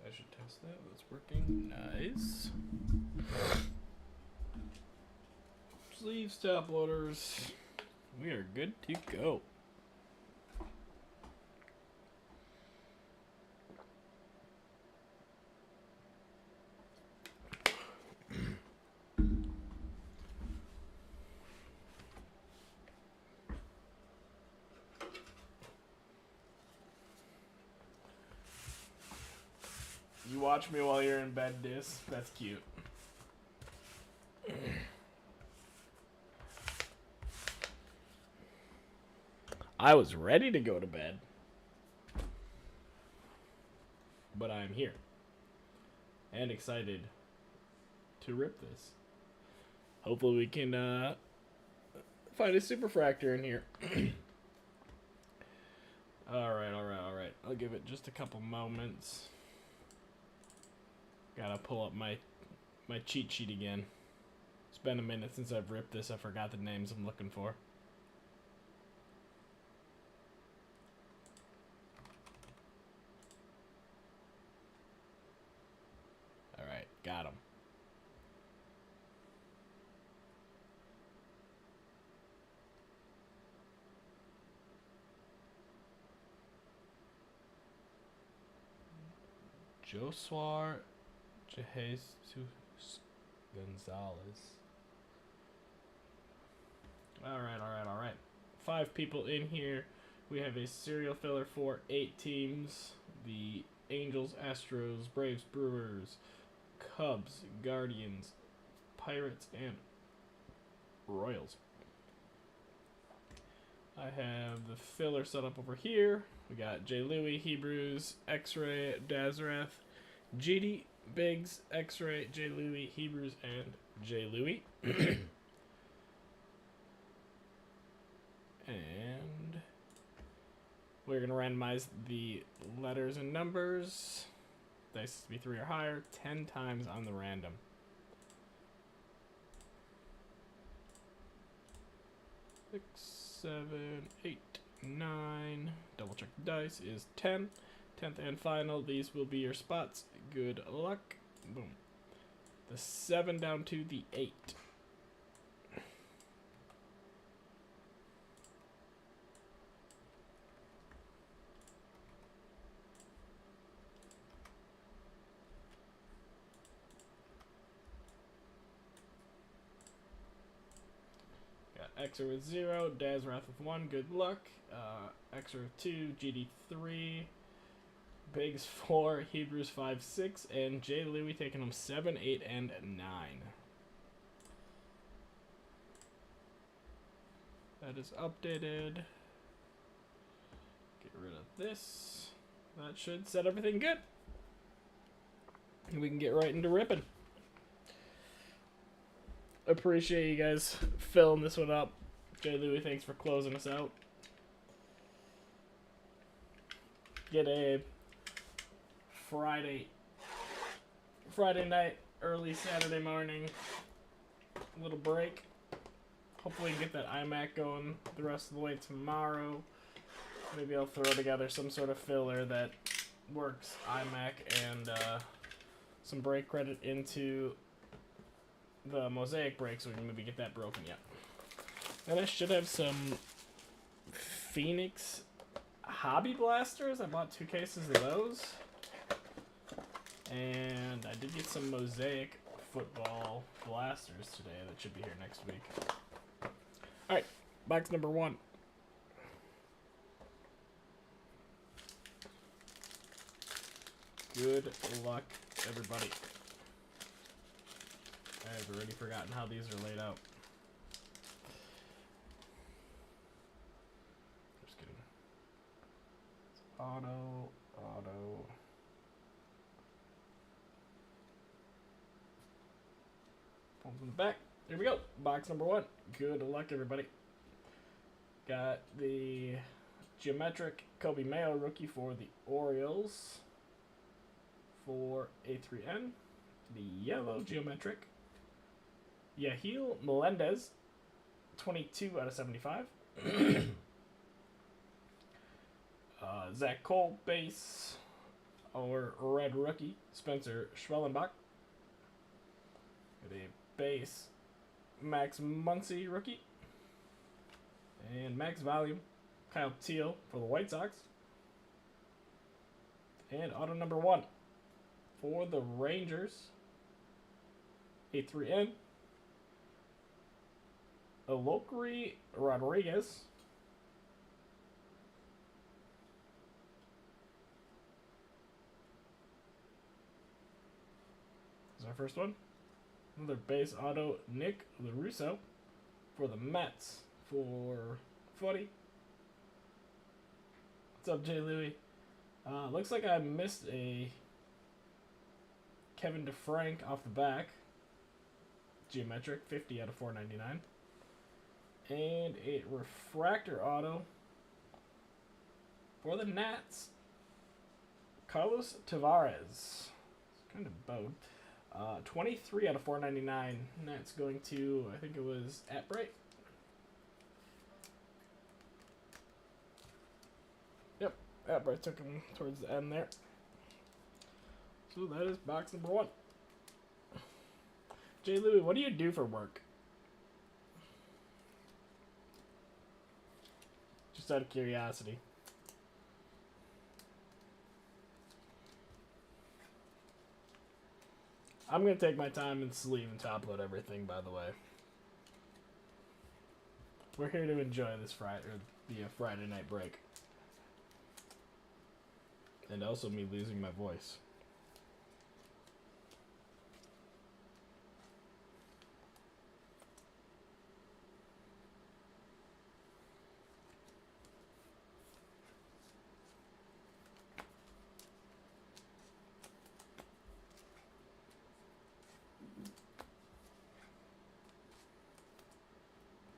I should test that. That's working. Nice. Sleeve stop loaders. We are good to go. You watch me while you're in bed, Dis. That's cute. I was ready to go to bed, but I'm here and excited to rip this. Hopefully we can find a superfractor in here. Alright. I'll give it just a couple moments. Gotta pull up my cheat sheet again. It's been a minute since I've ripped this. I forgot the names I'm looking for. Alright, got him. Josuar Jesus Gonzalez. Alright. 5 people in here. We have a serial filler for 8 teams. The Angels, Astros, Braves, Brewers, Cubs, Guardians, Pirates, and Royals. I have the filler set up over here. We got J. Louis, Hebrews, X-Ray, Dazrath, GD, Biggs, X-Ray, J. Louis, Hebrews, and J. Louis. And we're going to randomize the letters and numbers. Dice to be 3 or higher, 10 times on the random. Six, 7, 8, 9. Double check the dice is 10. 10th and final. These will be your spots. Good luck. Boom. The 7 down to the 8. Xer with 0, Dazrath with 1, good luck. Xer with 2, GD 3, Biggs 4, Hebrews 5, 6, and J. Louis taking them 7, 8, and 9. That is updated. Get rid of this. That should set everything good. And we can get right into ripping. Appreciate you guys filling this one up. J. Louis, thanks for closing us out. Get a Friday night, early Saturday morning, little break. Hopefully get that iMac going the rest of the way tomorrow. Maybe I'll throw together some sort of filler that works iMac and some brake credit into the Mosaic brake, so we can maybe get that broken yet. And I should have some Phoenix Hobby Blasters. I bought 2 cases of those. And I did get some Mosaic football blasters today that should be here next week. Alright, box number 1. Good luck, everybody. I've already forgotten how these are laid out. Just kidding. It's auto. Pulls in the back. Here we go. Box number 1. Good luck, everybody. Got the geometric Kobe Mayo rookie for the Orioles for A3N. The yellow geometric Yahil Melendez, 22 out of 75. Zach Cole base our red rookie, Spencer Schwellenbach. Got a base, Max Muncy rookie. And max volume, Kyle Teal for the White Sox. And auto number 1 for the Rangers, A3N, Alokri Rodriguez. This is our first one. Another base auto, Nick LaRusso for the Mets for Footy. What's up, Jay Louie? Looks like I missed a Kevin DeFrank off the back. Geometric, 50 out of 499. And a refractor auto for the Nats, Carlos Tavares. It's kind of bowed. 23 out of 499. Nats going to, I think it was Atbright. Yep, Atbright took him towards the end there. So that is box number 1. Jay Louie, what do you do for work? Just out of curiosity. I'm going to take my time and sleeve and top load everything, by the way. We're here to enjoy this Friday night break. And also me losing my voice.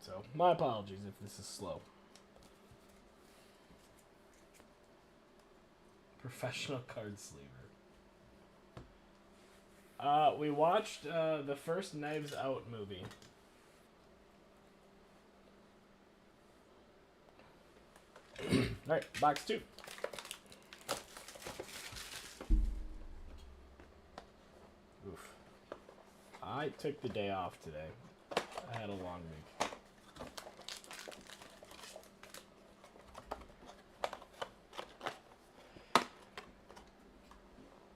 So, my apologies if this is slow. Professional card sleever. We watched the first Knives Out movie. Alright, box 2. Oof. I took the day off today. I had a long week.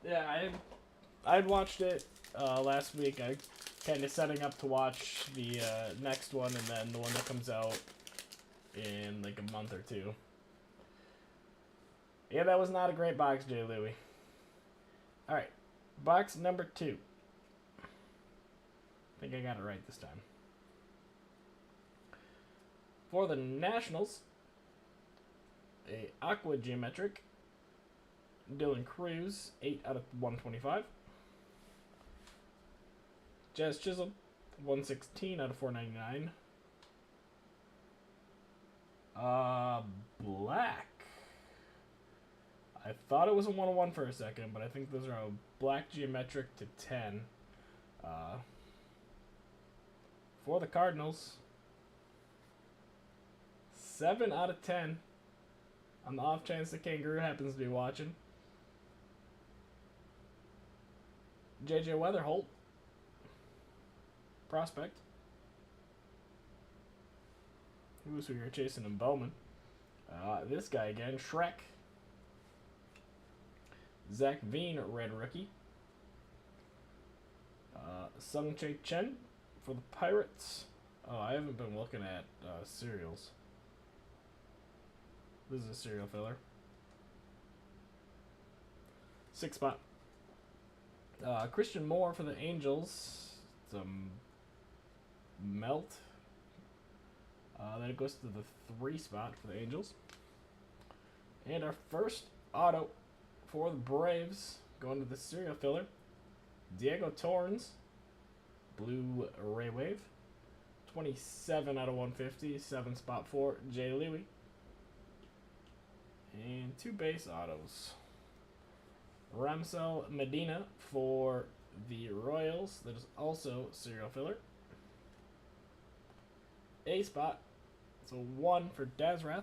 Yeah, I'd watched it last week. I kind of setting up to watch the next one, and then the one that comes out in like a month or 2. Yeah, that was not a great box, Jay Louie. All right, box number 2. I think I got it right this time. For the Nationals, a Aqua Geometric, Dylan Cruz, 8 out of 125. Jazz Chisholm, 116 out of 499. Black. I thought it was a 101 for a second, but I think those are a black geometric to 10. For the Cardinals, 7 out of 10. On the off chance the Kangaroo happens to be watching. JJ Weatherholt, prospect. Who's who you're chasing in Bowman? This guy again, Shrek. Zach Veen, red rookie. Sung Chae Chen for the Pirates. Oh, I haven't been looking at serials. This is a serial filler. 6 spot. Christian Moore for the Angels. It's a melt. Then it goes to the 3 spot for the Angels. And our first auto for the Braves, going to the serial filler. Diego Torrens, blue Ray Wave. 27 out of 150, 7 spot for Jay Louie. And 2 base autos. Ramsel Medina for the Royals. That is also serial filler. A spot. So 1 for Dazrath.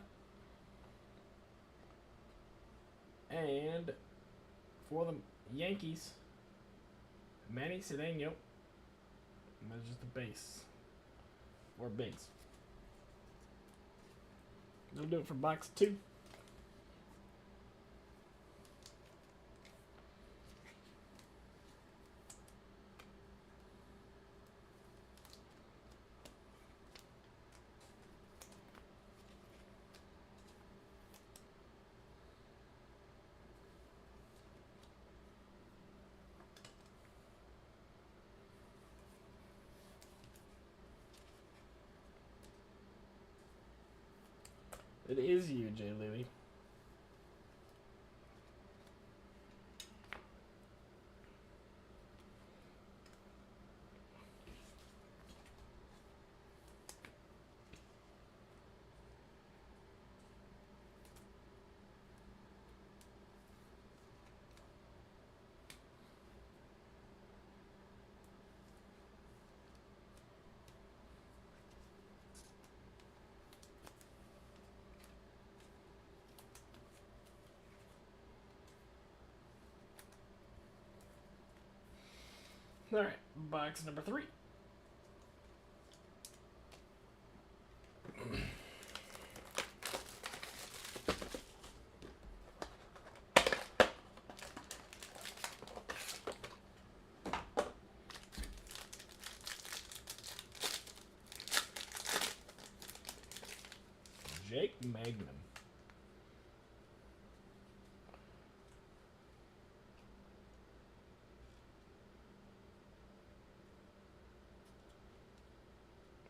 And For the Yankees, Manny Cedeno. That's just a base. Or bigs. That'll do it for box 2. It is you, Jay Louie. Alright, box number 3. Jake Magnum.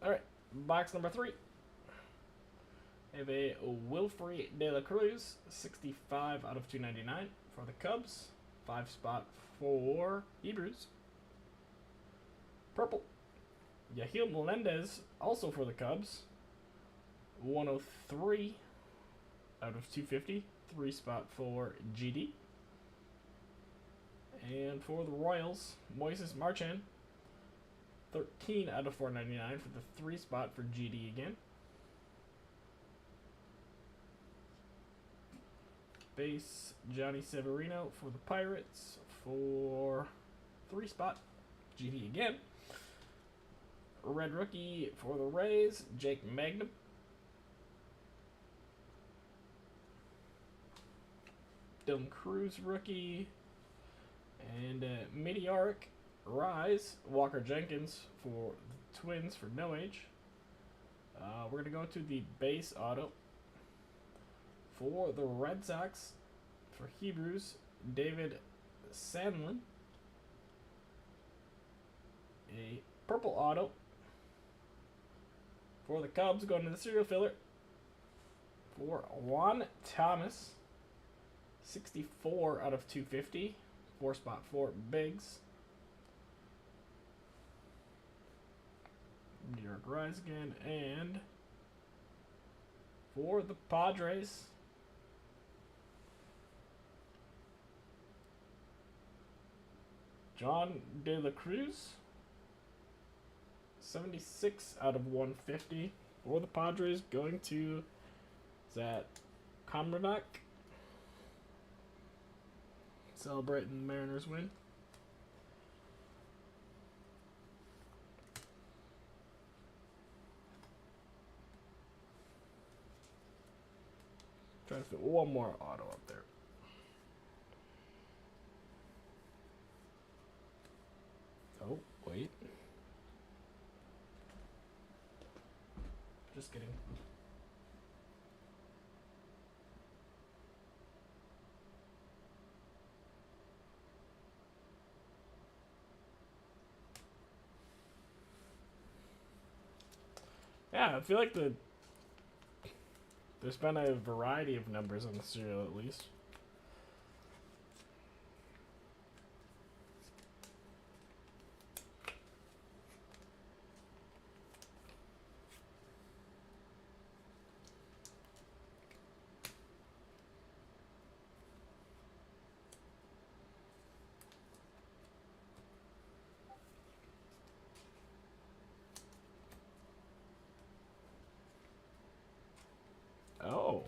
Alright, box number 3. I have a Wilfrey De La Cruz, 65 out of 299 for the Cubs. 5 spot for Hebrews. Purple. Yahil Melendez, also for the Cubs. 103 out of 250. 3 spot for GD. And for the Royals, Moises Marchand. 13 out of 499 for the 3 spot for GD again. Base, Johnny Severino for the Pirates for 3 spot, GD again. Red rookie for the Rays, Jake Magnum. Dylan Cruz rookie. And Meteoric Rise, Walker Jenkins for the Twins for no age. We're going to go to the base auto. For the Red Sox, for Hebrews, David Sandlin. A purple auto. For the Cubs, going to the serial filler. For Juan Thomas, 64 out of 250. 4 spot for Biggs. New York Rise again. And for the Padres, John De La Cruz, 76 out of 150 for the Padres, going to Zach Comranock. Celebrating the Mariners win. Trying to fit one more auto up there. Oh, wait. Just kidding. Yeah, I feel like there's been a variety of numbers on the serial at least. Oh.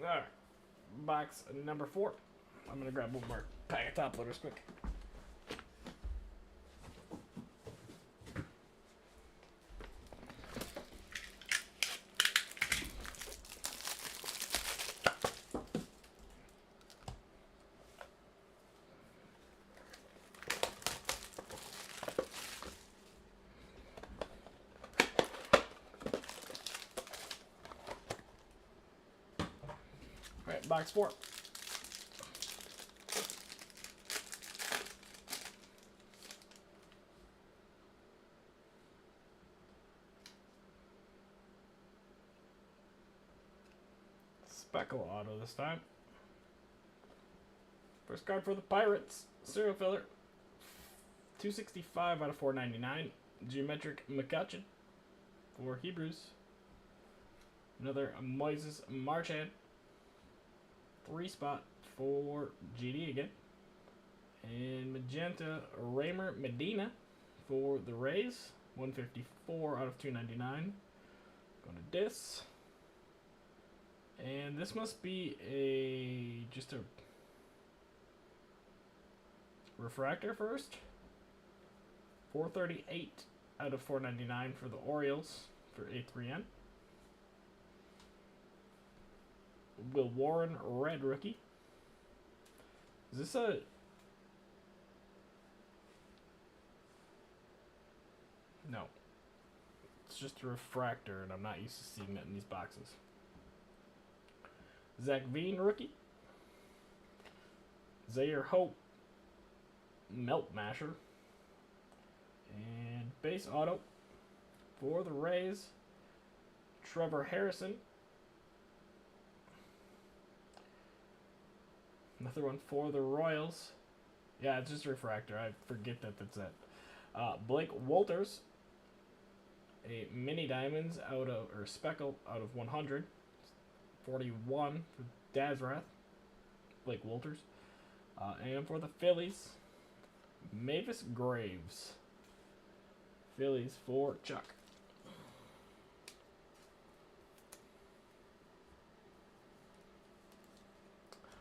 Alright. Box number 4. I'm going to grab one more pack of top loaders quick. Alright, box 4. Speckle auto this time. First card for the Pirates. Serial filler. 265 out of 499. Geometric McCutcheon for Hebrews. Another Moises Marchand. 3-spot for GD again. And magenta Raymer Medina for the Rays. 154 out of 299. Going to Dis. And this must be just a refractor first. 438 out of 499 for the Orioles for A3N. Will Warren red rookie. Is this a... No. It's just a refractor, and I'm not used to seeing that in these boxes. Zach Veen rookie. Zaire Hope Melt Masher. And base auto for the Rays. Trevor Harrison. Another one for the Royals. Yeah, it's just a refractor. I forget that that's it. Blake Walters. A mini diamonds out of, or speckle out of 100. 41 for Dazrath. Blake Walters. And for the Phillies, Mavis Graves. Phillies for Chuck.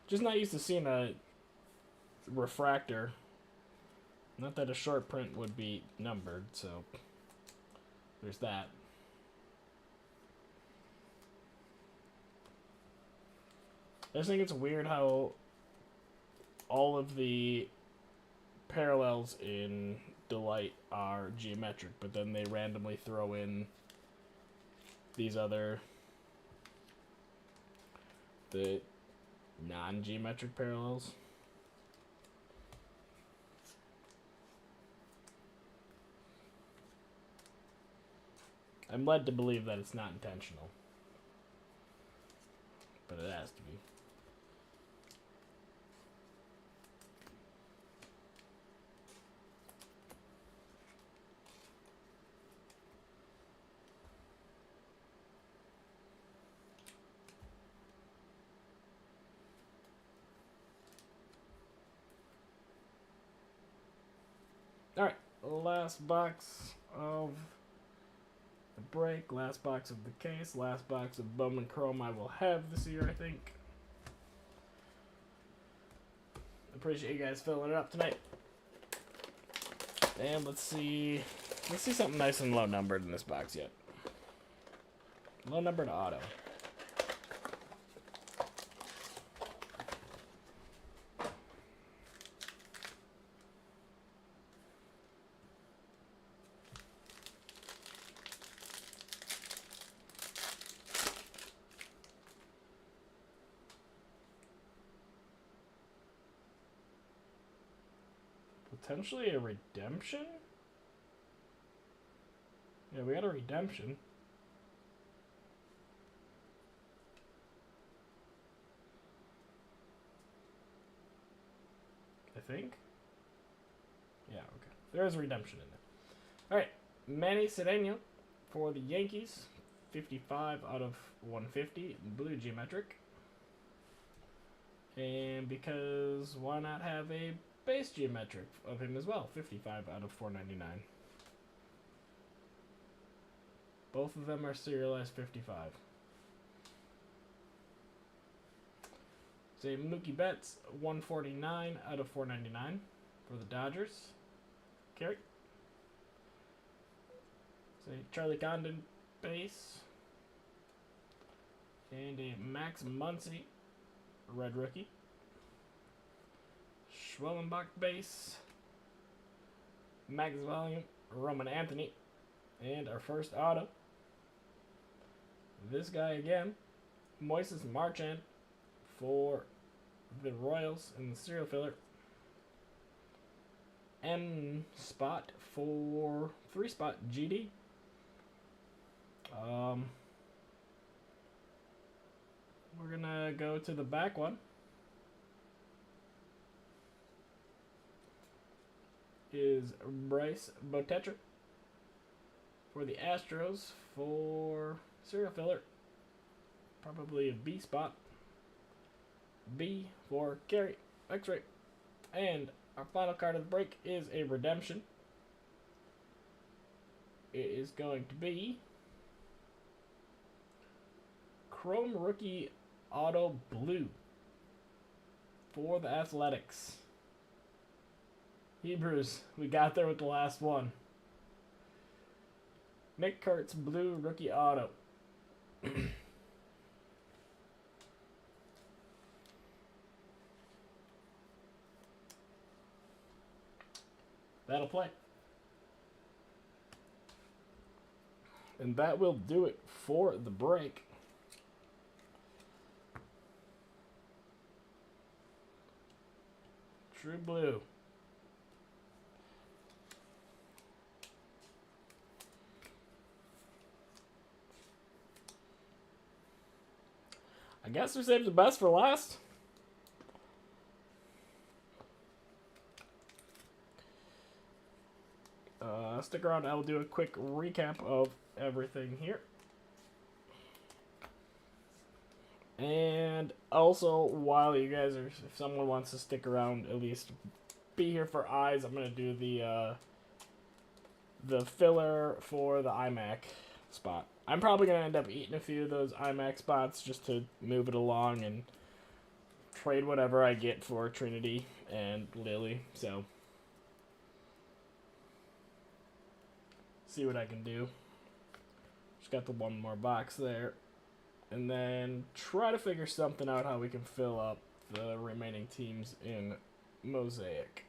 Just not used to seeing a refractor. Not that a short print would be numbered, so there's that. I just think it's weird how all of the parallels in Delight are geometric, but then they randomly throw in these other, the non-geometric parallels. I'm led to believe that it's not intentional, but it has to be. Alright, last box of the break, last box of the case, last box of Bowman Chrome I will have this year, I think. Appreciate you guys filling it up tonight. And let's see something nice and low numbered in this box yet. Low numbered auto. Potentially a redemption? Yeah, we got a redemption. I think. Yeah, okay. There is a redemption in there. Alright, Manny Cedeno for the Yankees. 55 out of 150. Blue geometric. And because why not have a base geometric of him as well? 55 out of 499. Both of them are serialized 55. Say Mookie Betts, 149 out of 499 for the Dodgers. Carry. Say Charlie Condon base. And a Max Muncy, red rookie. Schwellenbach base. Max Volume, Roman Anthony. And our first auto. This guy again. Moises Marchand for the Royals in the serial filler. M spot for 3-spot GD. We're gonna go to the back one. Is Bryce Bottecher for the Astros for serial filler. Probably a B spot. B for Gary X-ray. And our final card of the break is a redemption. It is going to be Chrome Rookie Auto Blue for the Athletics. Hebrews, we got there with the last one. Nick Kurtz Blue Rookie Auto. That'll play. And that will do it for the break. True Blue. I guess we saved the best for last. Stick around. I will do a quick recap of everything here. And also, while you guys are, if someone wants to stick around, at least be here for eyes, I'm going to do the filler for the iMac spot. I'm probably going to end up eating a few of those iMac spots just to move it along and trade whatever I get for Trinity and Lily. So, see what I can do. Just got the one more box there. And then try to figure something out how we can fill up the remaining teams in Mosaic.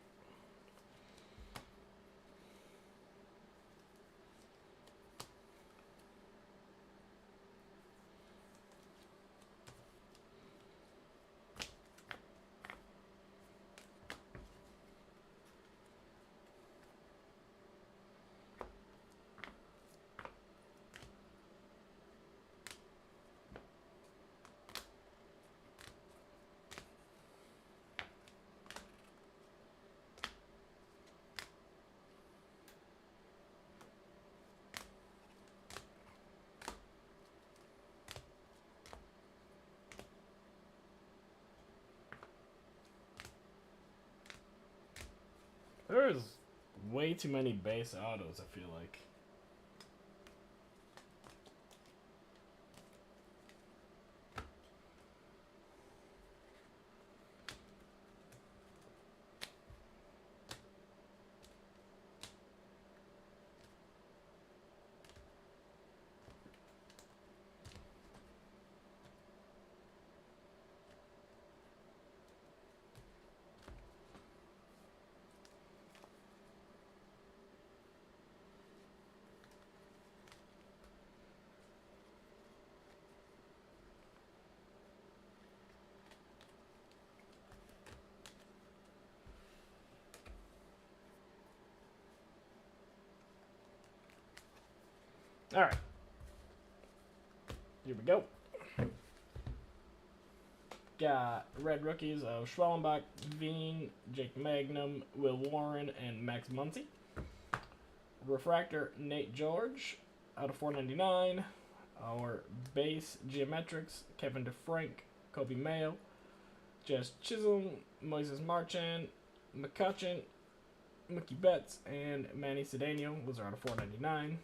There's way too many base autos, I feel like. All right. Here we go. Got red rookies of Schwellenbach, Veen, Jake Magnum, Will Warren, and Max Muncy. Refractor, Nate George, out of 499. Our base geometrics, Kevin DeFrank, Kobe Mayo, Jess Chisholm, Moises Marchand, McCutcheon, Mookie Betts, and Manny Cedeno. Those are out of 499.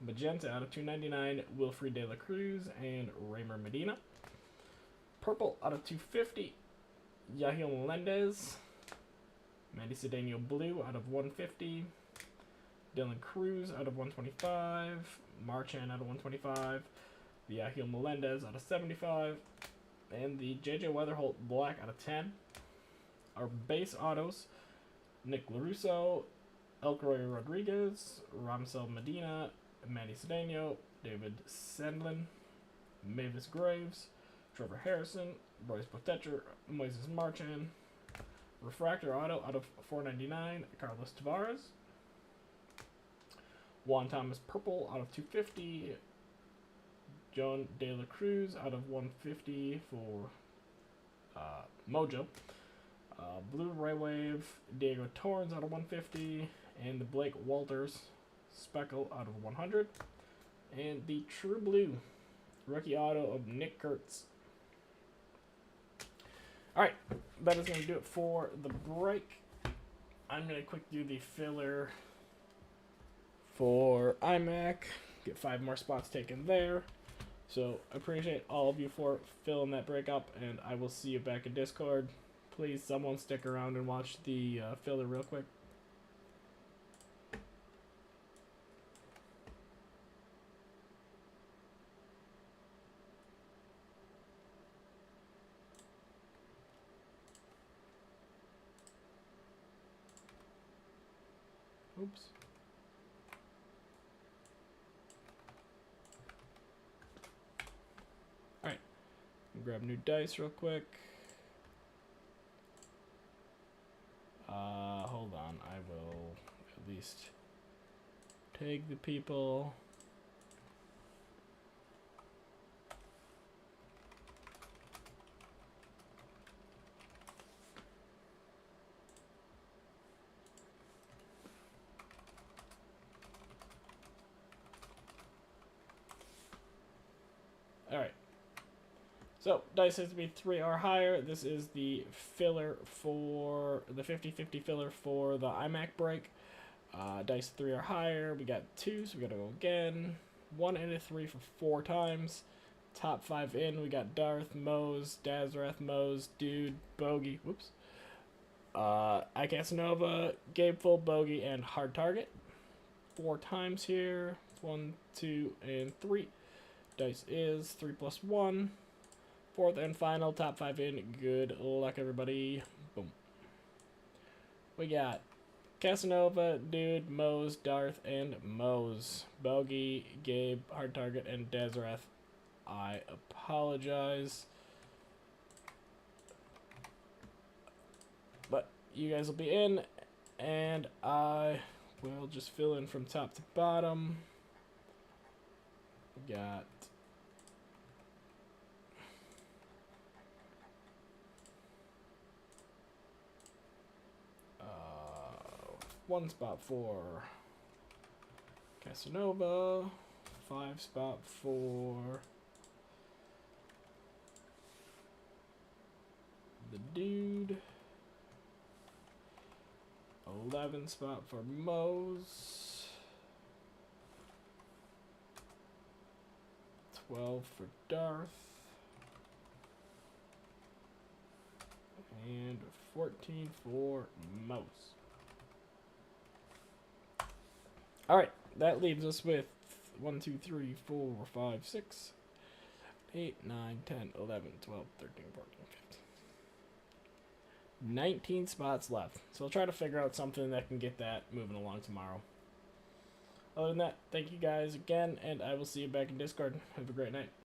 Magenta out of 299, Wilfred De La Cruz and Raymer Medina. Purple out of 250, Yahil Melendez, Manny Cedeno Blue out of 150, Dylan Cruz out of 125, Marchand out of 125, the Yahil Melendez out of 75, and the JJ Weatherholt Black out of 10. Our base autos, Nick LaRusso, Elroy Rodriguez, Ramsel Medina, Manny Cedeno, David Sandlin, Mavis Graves, Trevor Harrison, Bryce Botetcher, Moises Marchand. Refractor auto out of 499, Carlos Tavares. Juan Thomas Purple out of 250, John De La Cruz out of 150 for Mojo. Blue Ray Wave, Diego Torrens out of 150, and the Blake Walters Speckle out of 100. And the True Blue rookie auto of Nick Kurtz. Alright, that is going to do it for the break. I'm going to quick do the filler for iMac. Get 5 more spots taken there. So, I appreciate all of you for filling that break up, and I will see you back in Discord. Please, someone stick around and watch the filler real quick. Oops. Alright. Grab new dice real quick. Hold on. I will at least tag the people. Alright. So, dice has to be 3 or higher. This is the filler for the 50-50 filler for the iMac break. Dice 3 or higher. We got 2, so we gotta go again. 1 and a 3 for 4 times. Top 5 in, we got Darth, Mose, Dazrath, Mose, Dude, Bogey. Whoops. Casanova, Gabe Full, Bogey, and Hard Target. 4 times here. 1, 2, and 3. Dice is 3 plus 1. 4th and final, top 5 in. Good luck, everybody. Boom. We got Casanova, Dude, Mose, Darth, and Mose. Bogey, Gabe, Hard Target, and Dazrath. I apologize. But you guys will be in, and I will just fill in from top to bottom. We got one spot for Casanova, 5 spot for the Dude, 11 spot for Mose, 12 for Darth, and 14 for Mose. Alright, that leaves us with 1, 2, 3, 4, 5, 6, 8, 9, 10, 11, 12, 13, 14, 15. 19 spots left. So I'll try to figure out something that can get that moving along tomorrow. Other than that, thank you guys again, and I will see you back in Discord. Have a great night.